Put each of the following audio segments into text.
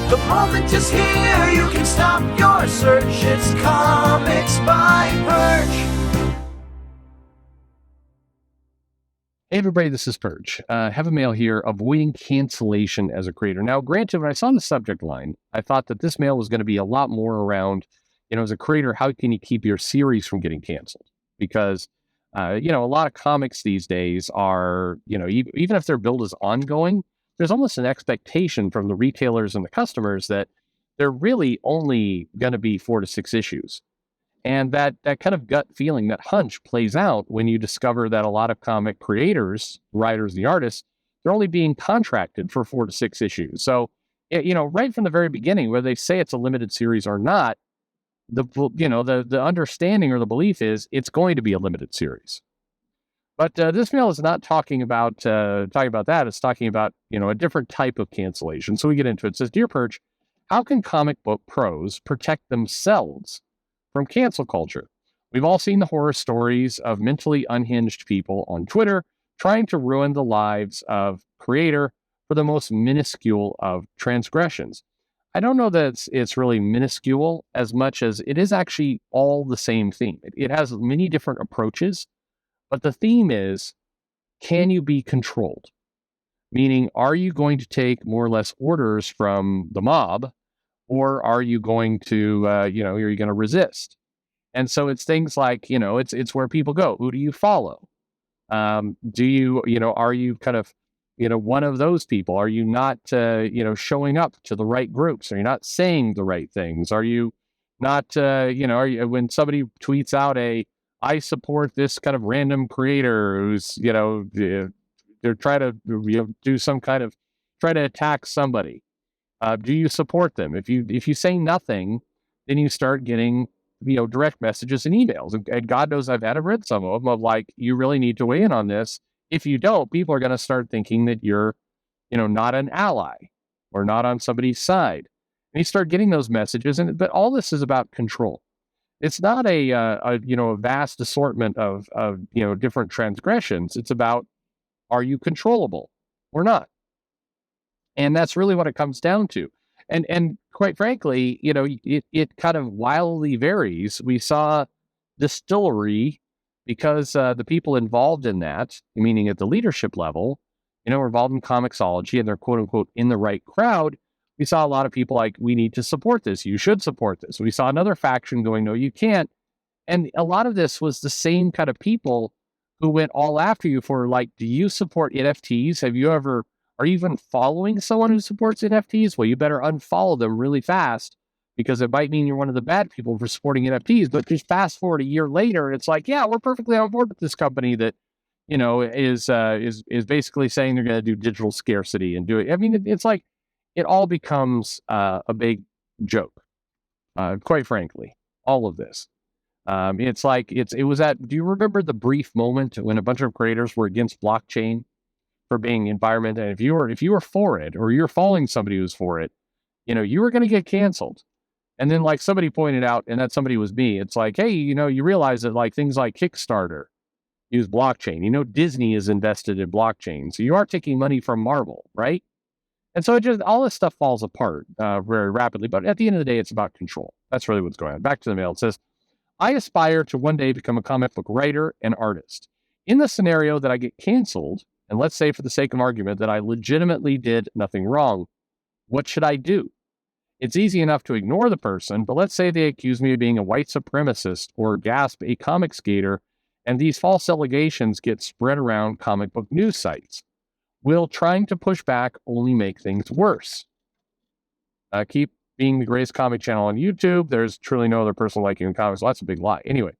The moment is here, you can stop your search. It's Comics by Perch. Hey everybody, this is Perch. Have a mail here, avoiding cancellation as a creator. Now, granted, when I saw the subject line, I thought that this mail was going to be a lot more around, as a creator, how can you keep your series from getting canceled? Because, a lot of comics these days are, even if their build is ongoing, there's almost an expectation from the retailers and the customers that they're really only going to be 4 to 6 issues. And that kind of gut feeling, that hunch plays out when you discover that a lot of comic creators, writers, the artists, they're only being contracted for 4 to 6 issues. So, right from the very beginning, whether they say it's a limited series or not, the understanding or the belief is it's going to be a limited series. But this mail is not talking about that. It's talking about, a different type of cancellation. So we get into it. It says, Dear Perch, how can comic book pros protect themselves from cancel culture? We've all seen the horror stories of mentally unhinged people on Twitter trying to ruin the lives of creator for the most minuscule of transgressions. I don't know that it's really minuscule as much as it is actually all the same theme. It has many different approaches, but the theme is, can you be controlled? Meaning, are you going to take more or less orders from the mob? Or are you going to, are you going to resist? And so it's things like, it's where people go. Who do you follow? Are you kind of, one of those people? Are you not, showing up to the right groups? Are you not saying the right things? Are you not, when somebody tweets out I support this kind of random creator who's, they're trying to do some kind of, try to attack somebody. Do you support them? If you say nothing, then you start getting, direct messages and emails. And God knows I've read some of them of like, you really need to weigh in on this. If you don't, people are going to start thinking that you're, not an ally or not on somebody's side. And you start getting those messages. But all this is about control. It's not a vast assortment of different transgressions. It's about, are you controllable or not? And that's really what it comes down to. And quite frankly, it kind of wildly varies. We saw Distillery, because the people involved in that, meaning at the leadership level, are involved in comicsology and they're quote unquote in the right crowd. We saw a lot of people like, we need to support this. You should support this. We saw another faction going, no, you can't. And a lot of this was the same kind of people who went all after you for like, do you support NFTs? Are you even following someone who supports NFTs? Well, you better unfollow them really fast because it might mean you're one of the bad people for supporting NFTs. But just fast forward a year later, it's like, yeah, we're perfectly on board with this company that, is basically saying they're going to do digital scarcity and do it. I mean, it's like it all becomes a big joke, quite frankly, all of this. It's like it was do you remember the brief moment when a bunch of creators were against blockchain for being environment, and if you were for it or you're following somebody who's for it, you were going to get canceled. And then like somebody pointed out, and that somebody was me, it's like, hey, you realize that like things like Kickstarter use blockchain. Disney is invested in blockchain, so you are taking money from Marvel, right? And so it just all this stuff falls apart very rapidly. But at the end of the day, it's about control. That's really what's going on. Back to the mail. It says, I aspire to one day become a comic book writer and artist. In the scenario that I get canceled, and let's say for the sake of argument that I legitimately did nothing wrong, what should I do? It's easy enough to ignore the person, but let's say they accuse me of being a white supremacist or gasp a comic skater, and these false allegations get spread around comic book news sites. Will trying to push back only make things worse? Keep being the greatest comic channel on YouTube. There's truly no other person like you in comics. Well, that's a big lie. Anyway,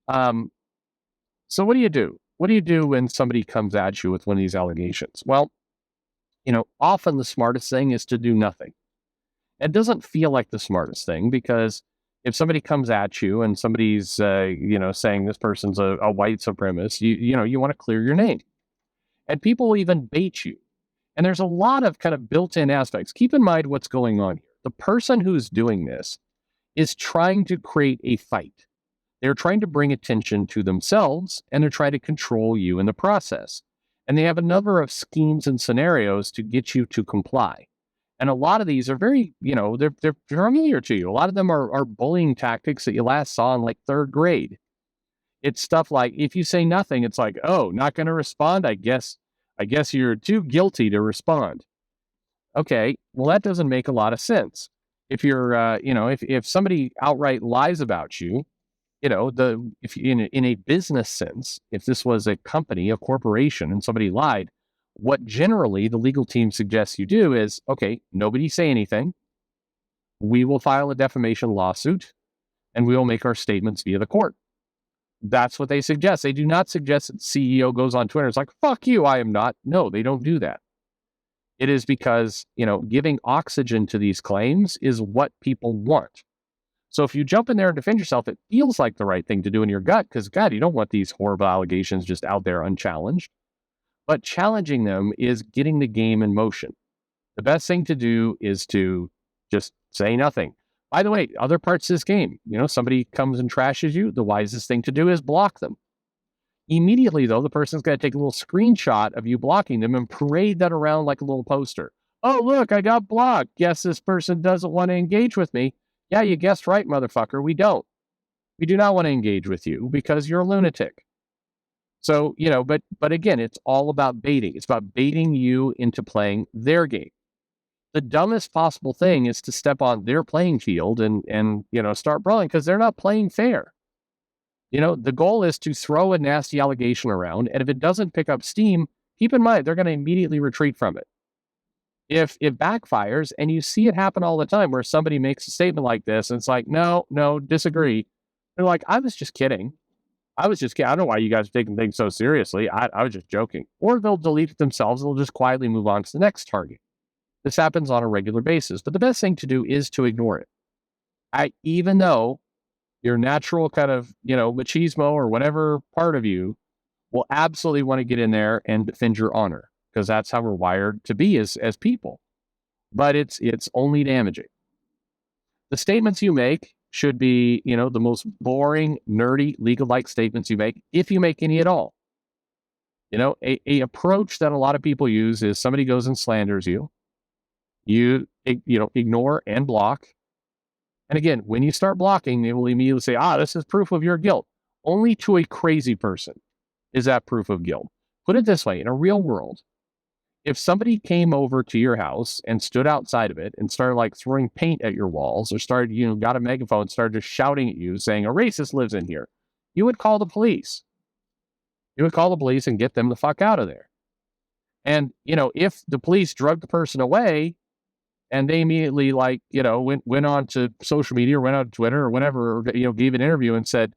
so what do you do? What do you do when somebody comes at you with one of these allegations? Well, often the smartest thing is to do nothing. It doesn't feel like the smartest thing because if somebody comes at you and somebody's, saying this person's a white supremacist, you want to clear your name. And people will even bait you. And there's a lot of kind of built-in aspects. Keep in mind what's going on here. The person who's doing this is trying to create a fight. They're trying to bring attention to themselves, and they're trying to control you in the process. And they have a number of schemes and scenarios to get you to comply. And a lot of these are very, they're familiar to you. A lot of them are bullying tactics that you last saw in like third grade. It's stuff like, if you say nothing, it's like, oh, not going to respond. I guess you're too guilty to respond. Okay, well, that doesn't make a lot of sense. If you're, if somebody outright lies about you, if in a business sense, if this was a company, a corporation, and somebody lied, what generally the legal team suggests you do is, okay, nobody say anything. We will file a defamation lawsuit, and we will make our statements via the court. That's what they suggest. They do not suggest that the CEO goes on Twitter and is like, fuck you, I am not. No, they don't do that. It is because, giving oxygen to these claims is what people want. So if you jump in there and defend yourself, it feels like the right thing to do in your gut because, God, you don't want these horrible allegations just out there unchallenged. But challenging them is getting the game in motion. The best thing to do is to just say nothing. By the way, other parts of this game, somebody comes and trashes you, the wisest thing to do is block them. Immediately, though, the person's going to take a little screenshot of you blocking them and parade that around like a little poster. Oh, look, I got blocked. Guess this person doesn't want to engage with me. Yeah, you guessed right, motherfucker. We don't. We do not want to engage with you because you're a lunatic. So, but again, it's all about baiting. It's about baiting you into playing their game. The dumbest possible thing is to step on their playing field and start brawling because they're not playing fair. The goal is to throw a nasty allegation around, and if it doesn't pick up steam, keep in mind they're going to immediately retreat from it. If it backfires, and you see it happen all the time where somebody makes a statement like this, and it's like, no, disagree. They're like, I was just kidding. I don't know why you guys are taking things so seriously. I was just joking. Or they'll delete it themselves. They'll just quietly move on to the next target. This happens on a regular basis, but the best thing to do is to ignore it. Even though your natural kind of, machismo or whatever part of you will absolutely want to get in there and defend your honor because that's how we're wired to be as people. But it's only damaging. The statements you make should be, the most boring, nerdy, legal-like statements you make, if you make any at all. A approach that a lot of people use is somebody goes and slanders you. You ignore and block. And again, when you start blocking, they will immediately say, this is proof of your guilt. Only to a crazy person is that proof of guilt. Put it this way, in a real world, if somebody came over to your house and stood outside of it and started like throwing paint at your walls or started, got a megaphone, started just shouting at you saying a racist lives in here, you would call the police. You would call the police and get them the fuck out of there. And, if the police drug the person away, and they immediately went on to social media or went on Twitter or whatever, gave an interview and said,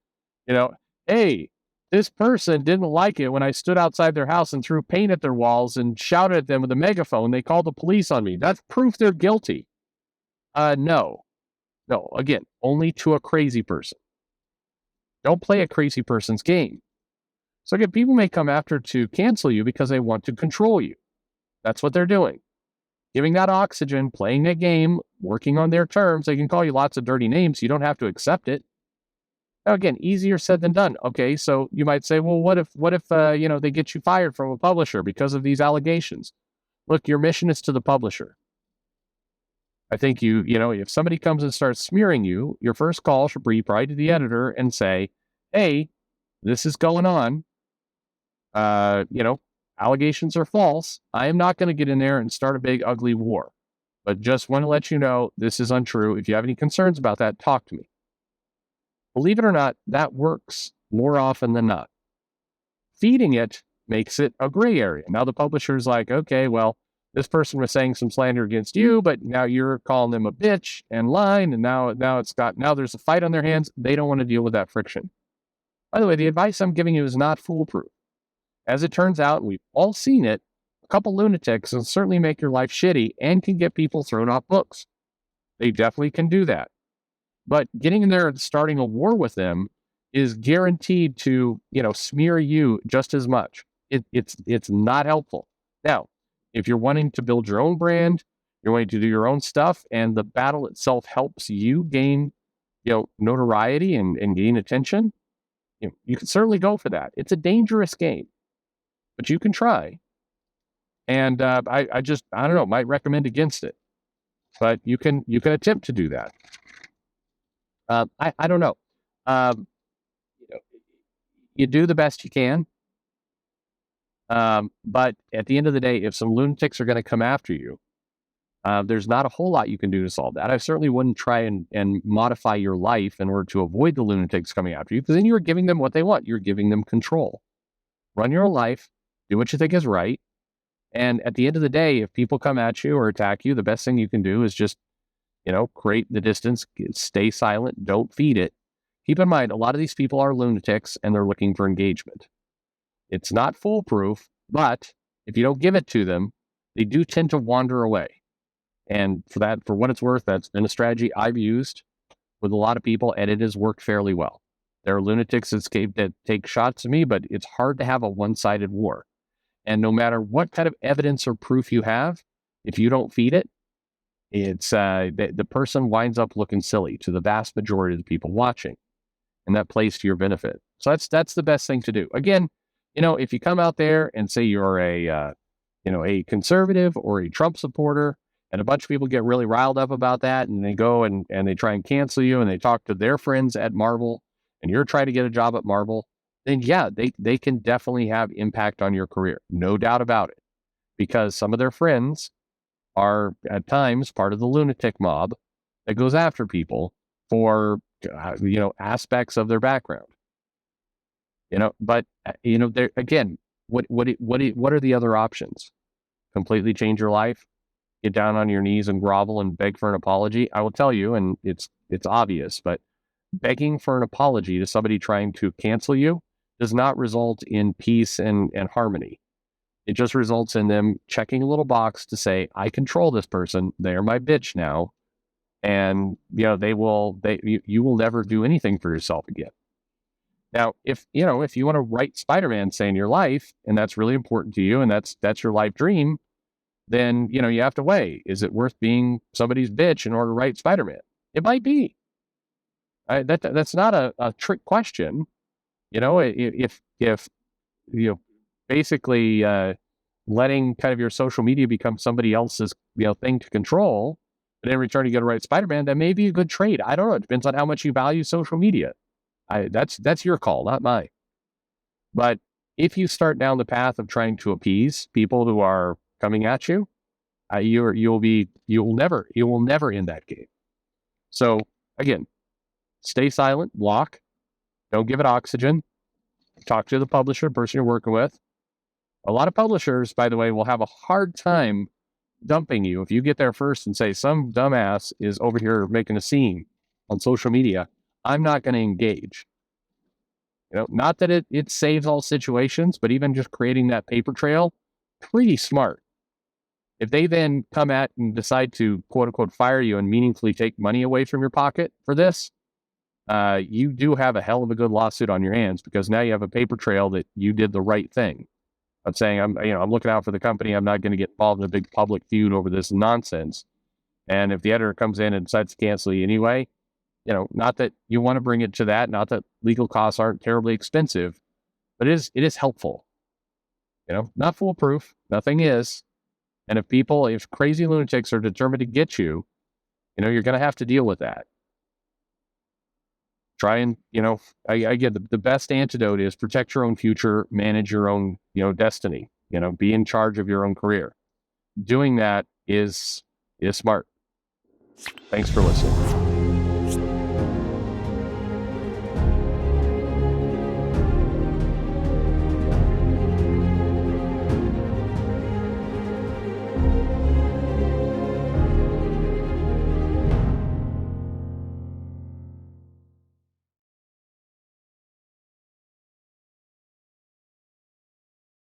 hey, this person didn't like it when I stood outside their house and threw paint at their walls and shouted at them with a megaphone. They called the police on me. That's proof they're guilty. No, again, only to a crazy person. Don't play a crazy person's game. So again, people may come after to cancel you because they want to control you. That's what they're doing. Giving that oxygen, playing that game, working on their terms. They can call you lots of dirty names. You don't have to accept it. Now, again, easier said than done. Okay, so you might say, well, what if they get you fired from a publisher because of these allegations? Look, your mission is to the publisher. I think if somebody comes and starts smearing you, your first call should be probably to the editor and say, hey, this is going on. Allegations are false. I am not going to get in there and start a big, ugly war. But just want to let you know this is untrue. If you have any concerns about that, talk to me. Believe it or not, that works more often than not. Feeding it makes it a gray area. Now the publisher's like, okay, well, this person was saying some slander against you, but now you're calling them a bitch and lying, and now there's a fight on their hands. They don't want to deal with that friction. By the way, the advice I'm giving you is not foolproof. As it turns out, we've all seen it, a couple lunatics can certainly make your life shitty and can get people thrown off books. They definitely can do that. But getting in there and starting a war with them is guaranteed to, smear you just as much. It's not helpful. Now, if you're wanting to build your own brand, you're wanting to do your own stuff, and the battle itself helps you gain, notoriety and gain attention, you can certainly go for that. It's a dangerous game, but you can try. And I don't know, might recommend against it. but you can attempt to do that. I don't know. You know, you do the best you can. But at the end of the day, if some lunatics are going to come after you, there's not a whole lot you can do to solve that. I certainly wouldn't try and modify your life in order to avoid the lunatics coming after you, because then you're giving them what they want. You're giving them control. Run your own life, do what you think is right. And at the end of the day, if people come at you or attack you, the best thing you can do is just, create the distance, stay silent, don't feed it. Keep in mind, a lot of these people are lunatics and they're looking for engagement. It's not foolproof, but if you don't give it to them, they do tend to wander away. And for what it's worth, that's been a strategy I've used with a lot of people, and it has worked fairly well. There are lunatics that take shots at me, but it's hard to have a one-sided war. And no matter what kind of evidence or proof you have, if you don't feed it, it's the person winds up looking silly to the vast majority of the people watching, and that plays to your benefit. So that's the best thing to do. Again, if you come out there and say you're a conservative or a Trump supporter, and a bunch of people get really riled up about that, and they go and they try and cancel you, and they talk to their friends at Marvel, and you're trying to get a job at Marvel, then yeah, they can definitely have impact on your career. No doubt about it. Because some of their friends are at times part of the lunatic mob that goes after people for, aspects of their background. But there again, what are the other options? Completely change your life? Get down on your knees and grovel and beg for an apology? I will tell you, and it's obvious, but begging for an apology to somebody trying to cancel you does not result in peace and harmony. It just results in them checking a little box to say, I control this person. They're my bitch now. And, you will never do anything for yourself again. Now, if you want to write Spider-Man, say, in your life, and that's really important to you, and that's your life dream, then, you have to weigh, is it worth being somebody's bitch in order to write Spider-Man? It might be. That's not a trick question. If basically letting kind of your social media become somebody else's, thing to control, but in return you get to write Spider-Man, that may be a good trade. I don't know. It depends on how much you value social media. That's your call, not mine. But if you start down the path of trying to appease people who are coming at you, you will never end that game. So again, stay silent, block, don't give it oxygen, talk to the publisher, person you're working with. A lot of publishers, by the way, will have a hard time dumping you if you get there first and say, some dumbass is over here making a scene on social media. I'm not going to engage. Not that it saves all situations, but even just creating that paper trail, pretty smart. If they then come at and decide to, quote unquote, fire you and meaningfully take money away from your pocket for this, you do have a hell of a good lawsuit on your hands, because now you have a paper trail that you did the right thing. I'm saying I'm looking out for the company. I'm not going to get involved in a big public feud over this nonsense. And if the editor comes in and decides to cancel you anyway, not that you want to bring it to that, not that legal costs aren't terribly expensive, but it is helpful. Not foolproof. Nothing is. And if crazy lunatics are determined to get you, you're going to have to deal with that. Try and, again, the best antidote is protect your own future, manage your own, destiny, be in charge of your own career. Doing that is smart. Thanks for listening.